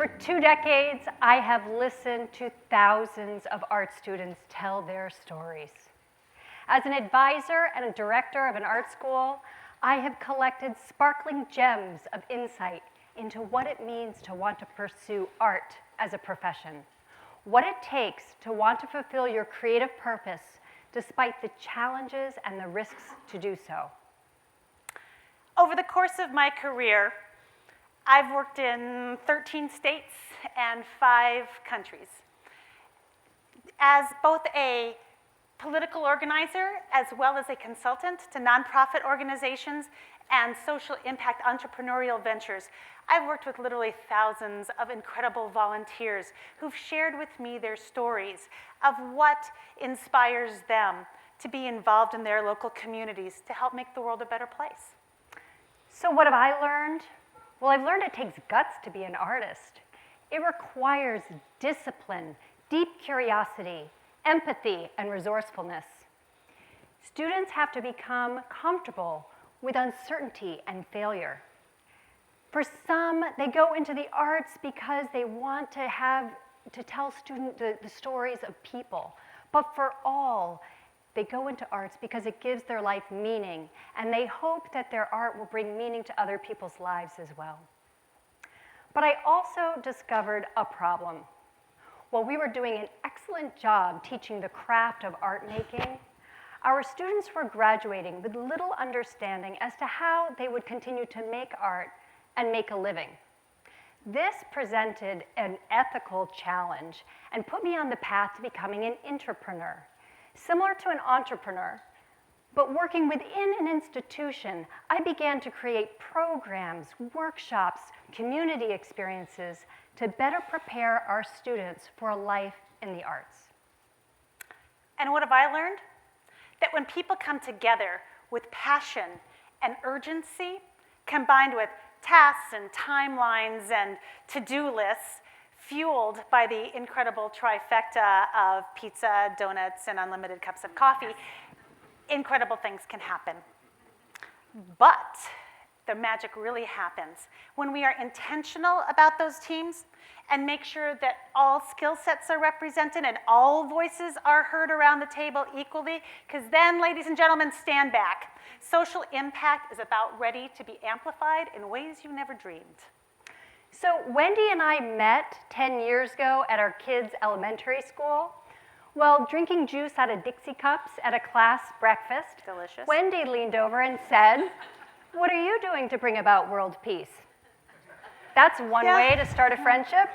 For 2 decades, I have listened to thousands of art students tell their stories. As an advisor and a director of an art school, I have collected sparkling gems of insight into what it means to want to pursue art as a profession, what it takes to want to fulfill your creative purpose despite the challenges and the risks to do so. Over the course of my career, I've worked in 13 states and 5 countries. As both a political organizer as well as a consultant to nonprofit organizations and social impact entrepreneurial ventures, I've worked with literally thousands of incredible volunteers who've shared with me their stories of what inspires them to be involved in their local communities to help make the world a better place. So what have I learned? Well, I've learned it takes guts to be an artist. It requires discipline, deep curiosity, empathy, and resourcefulness. Students have to become comfortable with uncertainty and failure. For some, they go into the arts because they want to tell the stories of people. But for all, they go into arts because it gives their life meaning, and they hope that their art will bring meaning to other people's lives as well. But I also discovered a problem. While we were doing an excellent job teaching the craft of art making, our students were graduating with little understanding as to how they would continue to make art and make a living. This presented an ethical challenge and put me on the path to becoming an entrepreneur. Similar to an entrepreneur, but working within an institution, I began to create programs, workshops, community experiences to better prepare our students for a life in the arts. And what have I learned? That when people come together with passion and urgency, combined with tasks and timelines and to-do lists, fueled by the incredible trifecta of pizza, donuts, and unlimited cups of coffee, incredible things can happen. But the magic really happens when we are intentional about those teams and make sure that all skill sets are represented and all voices are heard around the table equally, because then, ladies and gentlemen, stand back. Social impact is about ready to be amplified in ways you never dreamed. So Wendy and I met 10 years ago at our kids' elementary school. While drinking juice out of Dixie cups at a class breakfast, Delicious. Wendy leaned over and said, "What are you doing to bring about world peace?" That's one way to start a friendship.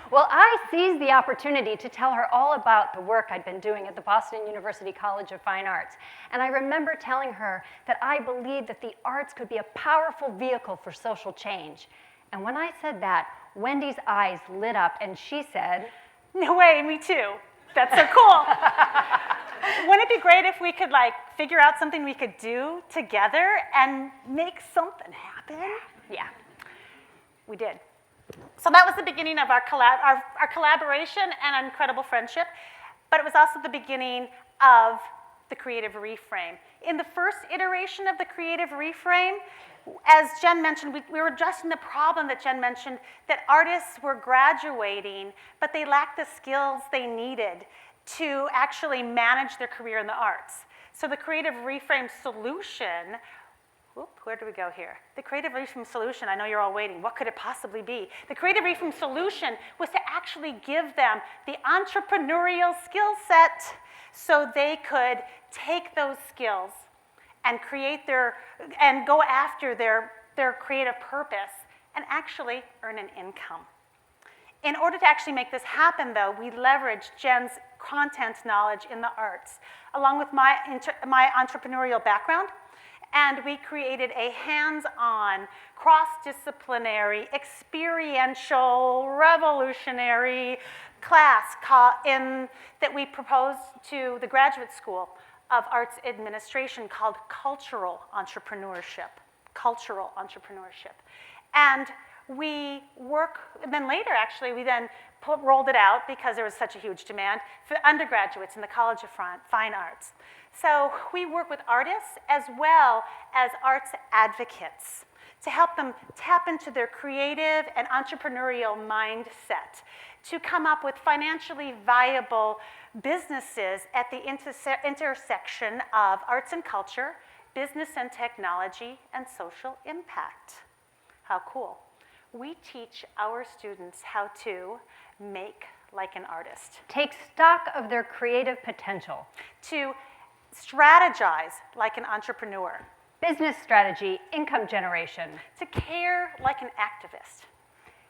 Well, I seized the opportunity to tell her all about the work I'd been doing at the Boston University College of Fine Arts. And I remember telling her that I believed that the arts could be a powerful vehicle for social change. And when I said that, Wendy's eyes lit up and she said, "No way, me too. That's so cool." Wouldn't it be great if we could figure out something we could do together and make something happen? Yeah. We did. So that was the beginning of our collaboration and an incredible friendship, but it was also the beginning of the creative reframe. In the first iteration of the creative reframe, as Jen mentioned, we were addressing the problem that Jen mentioned, that artists were graduating, but they lacked the skills they needed to actually manage their career in the arts. So the creative reframe solution, where do we go here? The creative reframe solution, I know you're all waiting, what could it possibly be? The creative reframe solution was to actually give them the entrepreneurial skill set so they could take those skills and and go after their creative purpose and actually earn an income. In order to actually make this happen, though, we leveraged Jen's content knowledge in the arts, along with my entrepreneurial background, and we created a hands-on, cross-disciplinary, experiential, revolutionary class that we proposed to the graduate school of arts administration called cultural entrepreneurship. Cultural entrepreneurship. And then later, actually, we then rolled it out because there was such a huge demand for undergraduates in the College of Fine Arts. So we work with artists as well as arts advocates to help them tap into their creative and entrepreneurial mindset, to come up with financially viable businesses at the intersection of arts and culture, business and technology, and social impact. How cool. We teach our students how to make like an artist, Take stock of their creative potential. to strategize like an entrepreneur, Business strategy, income generation. to care like an activist,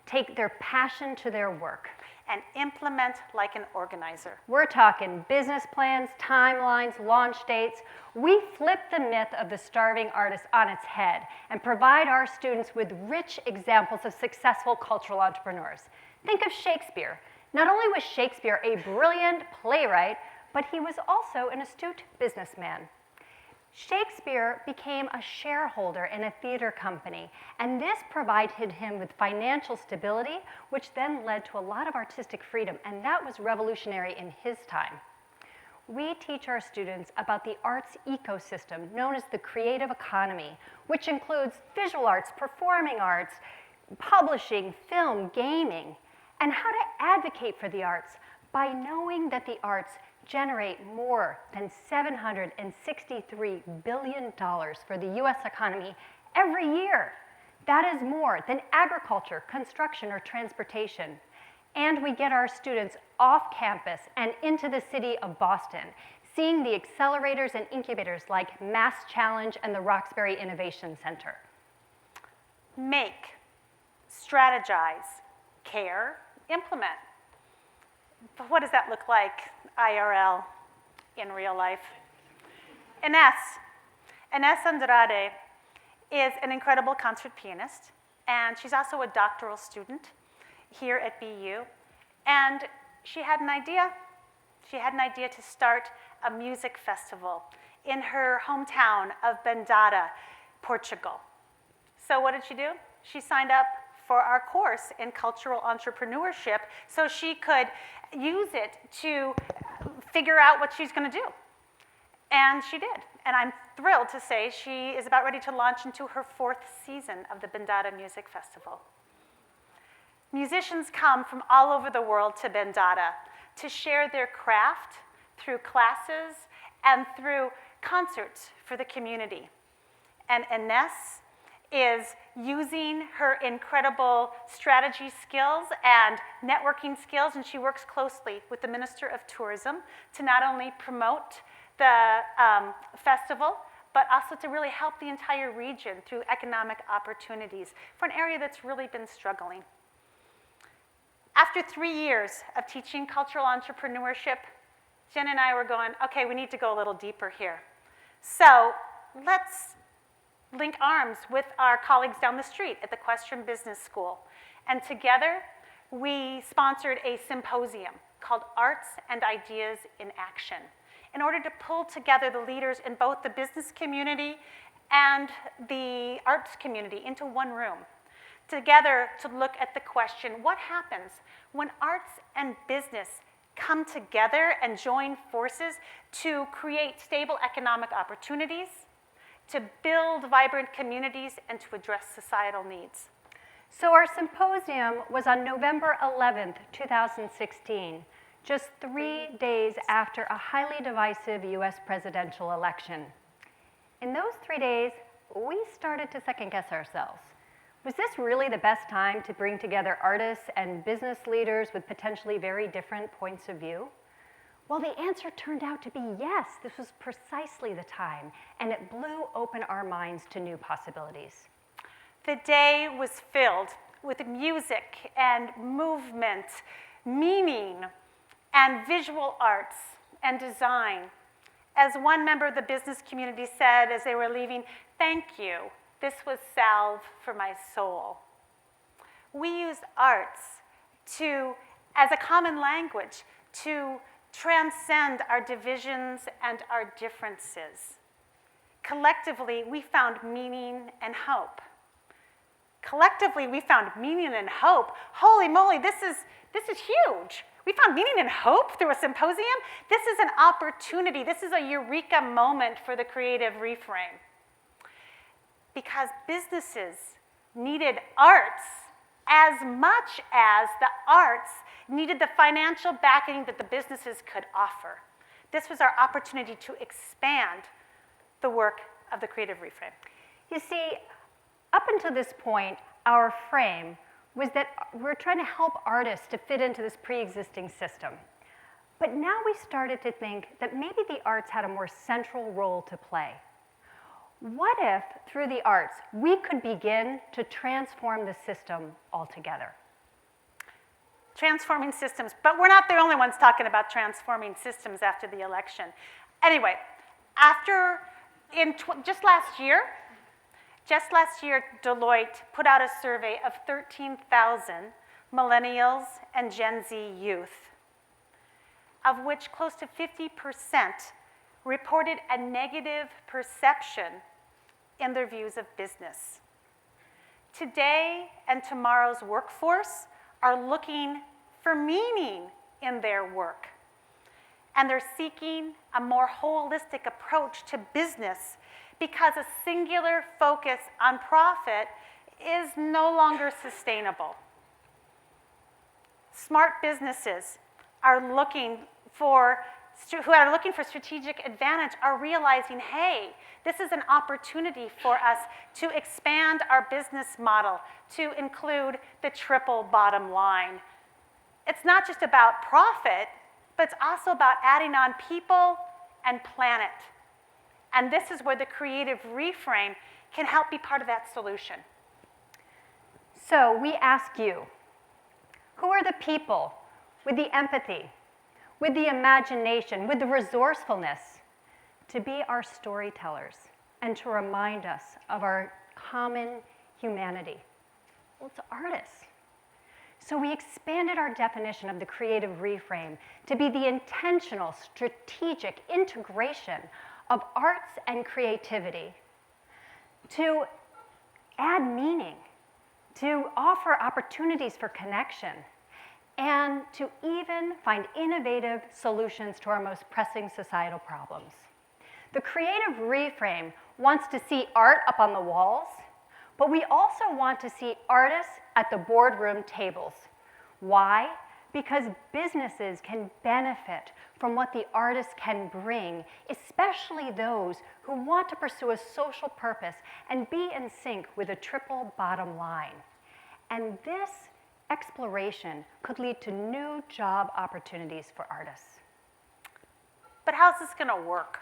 Take their passion to their work. and implement like an organizer. We're talking business plans, timelines, launch dates. We flip the myth of the starving artist on its head and provide our students with rich examples of successful cultural entrepreneurs. Think of Shakespeare. Not only was Shakespeare a brilliant playwright, but he was also an astute businessman. Shakespeare became a shareholder in a theater company, and this provided him with financial stability, which then led to a lot of artistic freedom, and that was revolutionary in his time. We teach our students about the arts ecosystem known as the creative economy, which includes visual arts, performing arts, publishing, film, gaming, and how to advocate for the arts by knowing that the arts generate more than $763 billion for the US economy every year. That is more than agriculture, construction, or transportation. And we get our students off campus and into the city of Boston, seeing the accelerators and incubators like Mass Challenge and the Roxbury Innovation Center. Make, strategize, care, implement. But what does that look like IRL, in real life? Ines Andrade is an incredible concert pianist, and she's also a doctoral student here at BU. And she had an idea. She had an idea to start a music festival in her hometown of Bendada, Portugal. So what did she do? She signed up for our course in cultural entrepreneurship so she could use it to figure out what she's going to do. And she did. And I'm thrilled to say she is about ready to launch into her 4th season of the Bendada Music Festival. Musicians come from all over the world to Bendada to share their craft through classes and through concerts for the community. And Ines is using her incredible strategy skills and networking skills, and she works closely with the Minister of Tourism to not only promote the festival, but also to really help the entire region through economic opportunities for an area that's really been struggling. After 3 years of teaching cultural entrepreneurship, Jen and I were going, okay, we need to go a little deeper here. So let's link arms with our colleagues down the street at the Question Business School. And together, we sponsored a symposium called Arts and Ideas in Action in order to pull together the leaders in both the business community and the arts community into one room, together to look at the question, what happens when arts and business come together and join forces to create stable economic opportunities, to build vibrant communities, and to address societal needs. So our symposium was on November 11th, 2016, just 3 days after a highly divisive US presidential election. In those 3 days, we started to second-guess ourselves. Was this really the best time to bring together artists and business leaders with potentially very different points of view? Well, the answer turned out to be yes. This was precisely the time, and it blew open our minds to new possibilities. The day was filled with music and movement, meaning, and visual arts and design. As one member of the business community said as they were leaving, "Thank you. This was salve for my soul." We used arts as a common language to transcend our divisions and our differences. Collectively, we found meaning and hope. Collectively, we found meaning and hope. Holy moly, this is huge. We found meaning and hope through a symposium. This is an opportunity. This is a eureka moment for the creative reframe. Because businesses needed arts as much as the arts needed the financial backing that the businesses could offer. This was our opportunity to expand the work of the creative reframe. You see, up until this point, our frame was that we're trying to help artists to fit into this pre-existing system. But now we started to think that maybe the arts had a more central role to play. What if, through the arts, we could begin to transform the system altogether? Transforming systems, but we're not the only ones talking about transforming systems after the election. Anyway, just last year, Deloitte put out a survey of 13,000 millennials and Gen Z youth, of which close to 50% reported a negative perception in their views of business. Today and tomorrow's workforce are looking for meaning in their work, and they're seeking a more holistic approach to business because a singular focus on profit is no longer sustainable. Smart businesses are looking for strategic advantage are realizing, hey, this is an opportunity for us to expand our business model to include the triple bottom line. It's not just about profit, but it's also about adding on people and planet. And this is where the creative reframe can help be part of that solution. So we ask you, who are the people with the empathy, with the imagination, with the resourcefulness to be our storytellers and to remind us of our common humanity? Well, it's artists. So we expanded our definition of the creative reframe to be the intentional, strategic integration of arts and creativity to add meaning, to offer opportunities for connection, and to even find innovative solutions to our most pressing societal problems. The creative reframe wants to see art up on the walls, but we also want to see artists at the boardroom tables. Why? Because businesses can benefit from what the artists can bring, especially those who want to pursue a social purpose and be in sync with a triple bottom line. And this exploration could lead to new job opportunities for artists. But how's this going to work?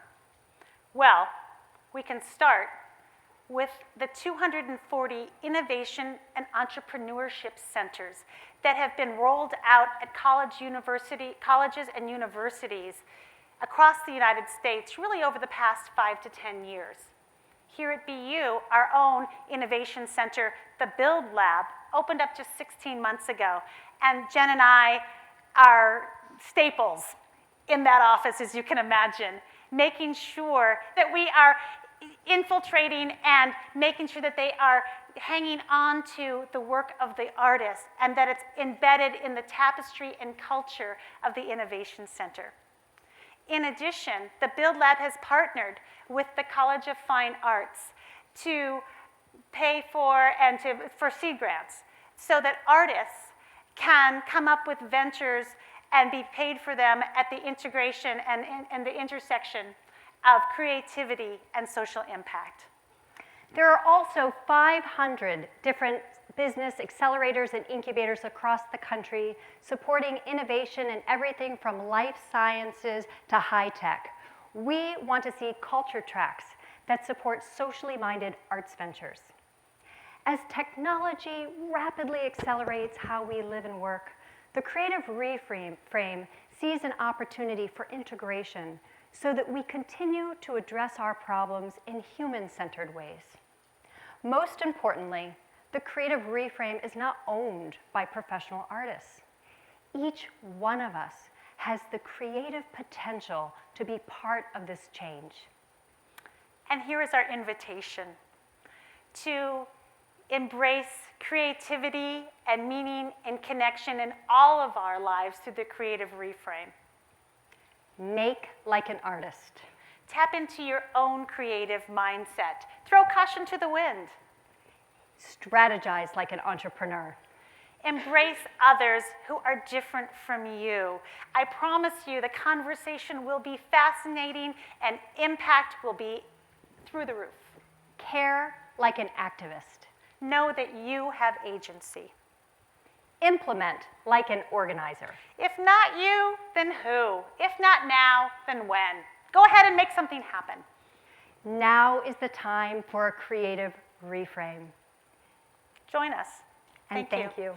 Well, we can start with the 240 innovation and entrepreneurship centers that have been rolled out at colleges and universities across the United States really over the past 5 to 10 years. Here at BU, our own innovation center, the Build Lab, opened up just 16 months ago, and Jen and I are staples in that office, as you can imagine, making sure that we are infiltrating and making sure that they are hanging on to the work of the artist and that it's embedded in the tapestry and culture of the Innovation Center. In addition, the Build Lab has partnered with the College of Fine Arts to pay for seed grants so that artists can come up with ventures and be paid for them at the integration and the intersection of creativity and social impact. There are also 500 different business accelerators and incubators across the country supporting innovation in everything from life sciences to high tech. We want to see culture tracks that support socially minded arts ventures. As technology rapidly accelerates how we live and work, the creative reframe sees an opportunity for integration so that we continue to address our problems in human-centered ways. Most importantly, the creative reframe is not owned by professional artists. Each one of us has the creative potential to be part of this change. And here is our invitation to embrace creativity and meaning and connection in all of our lives through the creative reframe. Make like an artist. Tap into your own creative mindset. Throw caution to the wind. Strategize like an entrepreneur. Embrace others who are different from you. I promise you the conversation will be fascinating and impact will be through the roof. Care like an activist. Know that you have agency. Implement like an organizer. If not you, then who? If not now, then when? Go ahead and make something happen. Now is the time for a creative reframe. Join us. And thank you.